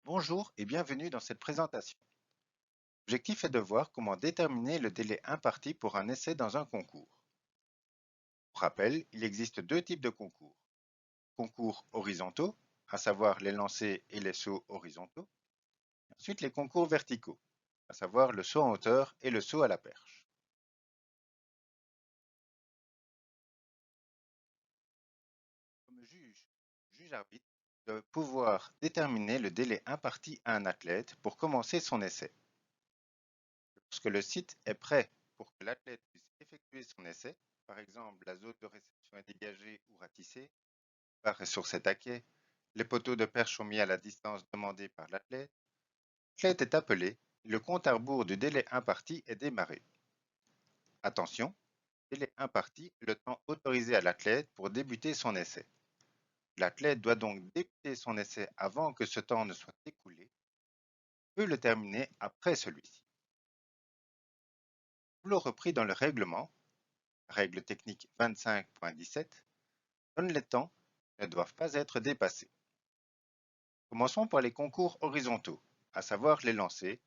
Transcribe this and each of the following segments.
Bonjour et bienvenue dans cette présentation. L'objectif est de voir comment déterminer le délai imparti pour un essai dans un concours. Pour rappel, il existe deux types de concours. Concours horizontaux, à savoir les lancers et les sauts horizontaux. Ensuite, les concours verticaux, à savoir le saut en hauteur et le saut à la perche. Comme juge-arbitre de pouvoir déterminer le délai imparti à un athlète pour commencer son essai. Lorsque le site est prêt pour que l'athlète puisse effectuer son essai, par exemple la zone de réception est dégagée ou ratissée, la ressource est à quai, les poteaux de perche sont mis à la distance demandée par l'athlète, l'athlète est appelé, le compte à rebours du délai imparti est démarré. Attention, délai imparti est le temps autorisé à l'athlète pour débuter son essai. L'athlète doit donc débuter son essai avant que ce temps ne soit écoulé, peut le terminer après celui-ci. Tout repris dans le règlement, règle technique 25.17, donne les temps qui ne doivent pas être dépassés. Commençons par les concours horizontaux, à savoir les lancers,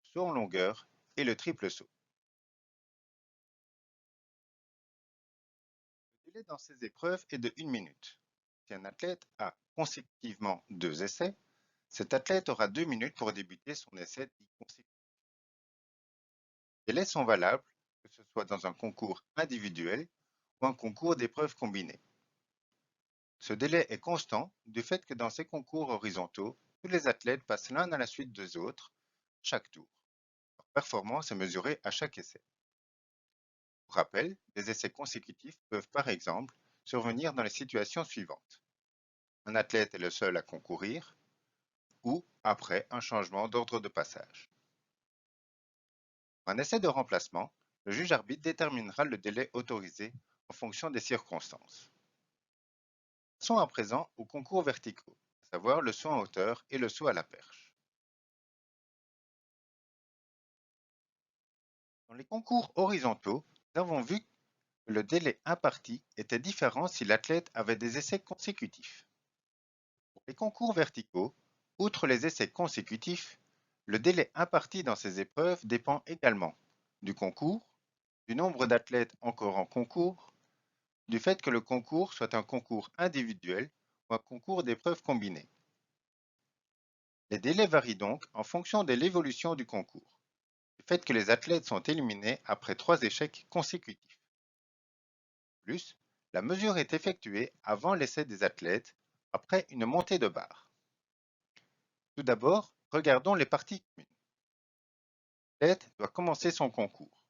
saut en longueur et le triple saut. Le délai dans ces épreuves est de 1 minute. Si un athlète a consécutivement deux essais, cet athlète aura 2 minutes pour débuter son essai dit consécutif. Les délais sont valables que ce soit dans un concours individuel ou un concours d'épreuves combinées. Ce délai est constant du fait que dans ces concours horizontaux, tous les athlètes passent l'un à la suite des autres chaque tour. Leur performance est mesurée à chaque essai. Pour rappel, des essais consécutifs peuvent par exemple survenir dans les situations suivantes. Un athlète est le seul à concourir ou après un changement d'ordre de passage. Pour un essai de remplacement, le juge arbitre déterminera le délai autorisé en fonction des circonstances. Passons à présent aux concours verticaux, à savoir le saut en hauteur et le saut à la perche. Dans les concours horizontaux, nous avons vu que le délai imparti était différent si l'athlète avait des essais consécutifs. Pour les concours verticaux, outre les essais consécutifs, le délai imparti dans ces épreuves dépend également du concours, du nombre d'athlètes encore en concours, du fait que le concours soit un concours individuel ou un concours d'épreuves combinées. Les délais varient donc en fonction de l'évolution du concours, du fait que les athlètes sont éliminés après 3 échecs consécutifs. De plus, la mesure est effectuée avant l'essai des athlètes, après une montée de barre. Tout d'abord, regardons les parties communes. L'athlète doit commencer son concours.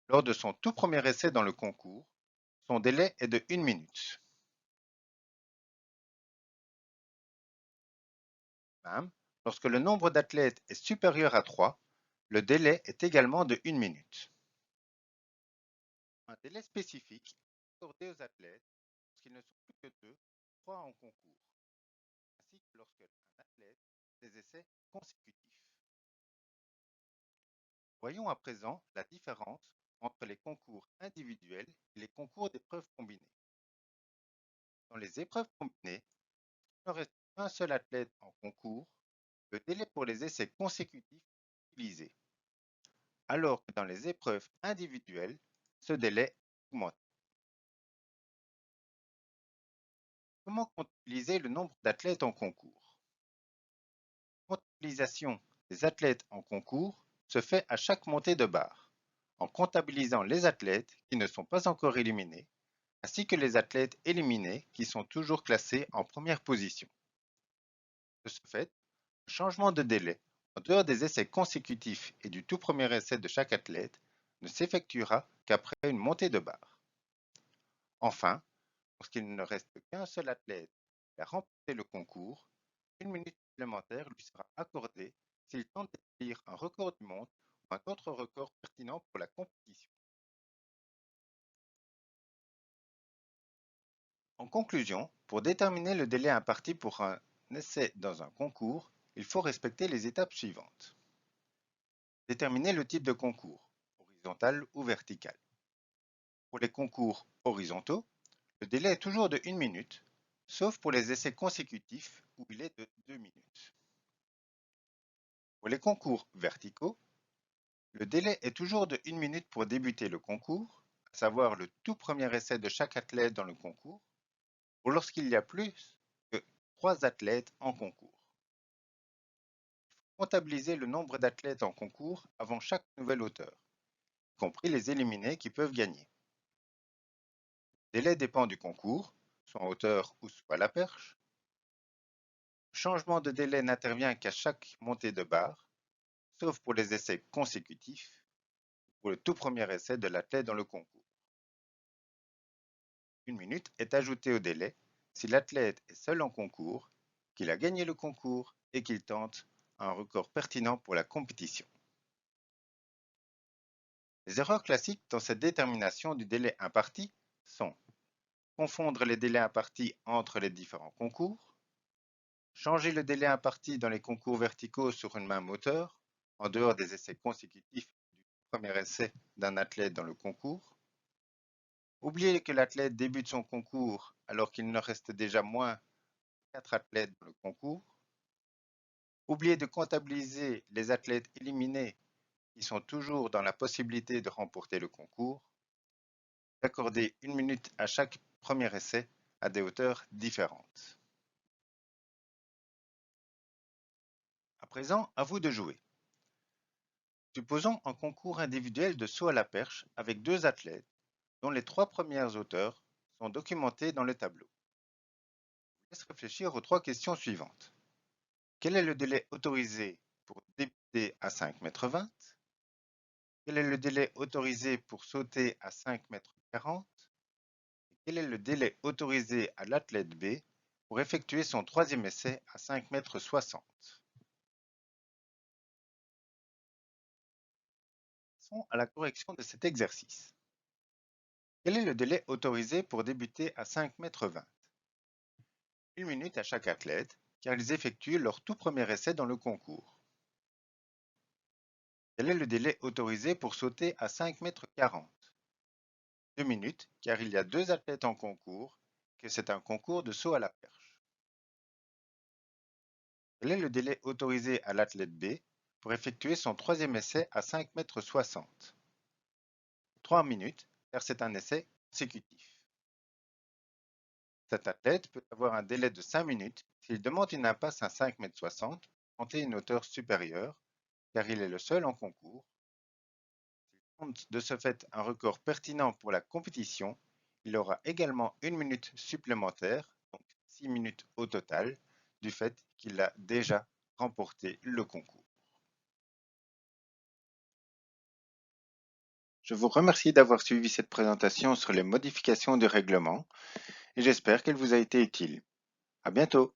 Lors de son tout premier essai dans le concours, son délai est de 1 minute. Même, lorsque le nombre d'athlètes est supérieur à 3, le délai est également de 1 minute. Un délai spécifique est accordé aux athlètes lorsqu'ils ne sont plus que 2 ou 3 en concours, ainsi que lorsque un athlète fait des essais consécutifs. Voyons à présent la différence entre les concours individuels et les concours d'épreuves combinées. Dans les épreuves combinées, il ne reste qu'un seul athlète en concours, le délai pour les essais consécutifs est utilisé, alors que dans les épreuves individuelles, ce délai augmente. Comment comptabiliser le nombre d'athlètes en concours? La comptabilisation des athlètes en concours se fait à chaque montée de barre, en comptabilisant les athlètes qui ne sont pas encore éliminés, ainsi que les athlètes éliminés qui sont toujours classés en première position. De ce fait, le changement de délai en dehors des essais consécutifs et du tout premier essai de chaque athlète ne s'effectuera qu'après une montée de barre. Enfin, lorsqu'il ne reste qu'un seul athlète qui a remporté le concours, 1 minute supplémentaire lui sera accordée s'il tente d'établir un record du monde ou un autre record pertinent pour la compétition. En conclusion, pour déterminer le délai imparti pour un essai dans un concours, il faut respecter les étapes suivantes. Déterminer le type de concours, horizontal ou vertical. Pour les concours horizontaux, le délai est toujours de 1 minute, sauf pour les essais consécutifs où il est de 2 minutes. Pour les concours verticaux, le délai est toujours de 1 minute pour débuter le concours, à savoir le tout premier essai de chaque athlète dans le concours, ou lorsqu'il y a plus que 3 athlètes en concours. Comptabiliser le nombre d'athlètes en concours avant chaque nouvel auteur, y compris les éliminés qui peuvent gagner. Le délai dépend du concours, soit en hauteur ou soit à la perche. Le changement de délai n'intervient qu'à chaque montée de barre, sauf pour les essais consécutifs, pour le tout premier essai de l'athlète dans le concours. 1 minute est ajoutée au délai si l'athlète est seul en concours, qu'il a gagné le concours et qu'il tente un record pertinent pour la compétition. Les erreurs classiques dans cette détermination du délai imparti sont confondre les délais impartis entre les différents concours, changer le délai imparti dans les concours verticaux sur une même hauteur, en dehors des essais consécutifs du premier essai d'un athlète dans le concours, oublier que l'athlète débute son concours alors qu'il ne reste déjà moins 4 athlètes dans le concours, oublier de comptabiliser les athlètes éliminés qui sont toujours dans la possibilité de remporter le concours, d'accorder 1 minute à chaque premier essai à des hauteurs différentes. À présent, à vous de jouer. Supposons un concours individuel de saut à la perche avec 2 athlètes dont les 3 premières hauteurs sont documentées dans le tableau. Je vous laisse réfléchir aux 3 questions suivantes. Quel est le délai autorisé pour débuter à 5,20 m? Quel est le délai autorisé pour sauter à 5,40 m? Quel est le délai autorisé à l'athlète B pour effectuer son troisième essai à 5,60 m? Passons à la correction de cet exercice. Quel est le délai autorisé pour débuter à 5,20 m? 1 minute à chaque athlète, car ils effectuent leur tout premier essai dans le concours. Quel est le délai autorisé pour sauter à 5,40 m? 2 minutes, car il y a 2 athlètes en concours, que c'est un concours de saut à la perche. Quel est le délai autorisé à l'athlète B pour effectuer son troisième essai à 5,60 m? 3 minutes, car c'est un essai consécutif. Cet athlète peut avoir un délai de 5 minutes s'il demande une impasse à 5,60 m pour tenter une hauteur supérieure, car il est le seul en concours. S'il tente de ce fait un record pertinent pour la compétition, il aura également 1 minute supplémentaire, donc 6 minutes au total, du fait qu'il a déjà remporté le concours. Je vous remercie d'avoir suivi cette présentation sur les modifications du règlement et j'espère qu'elle vous a été utile. À bientôt!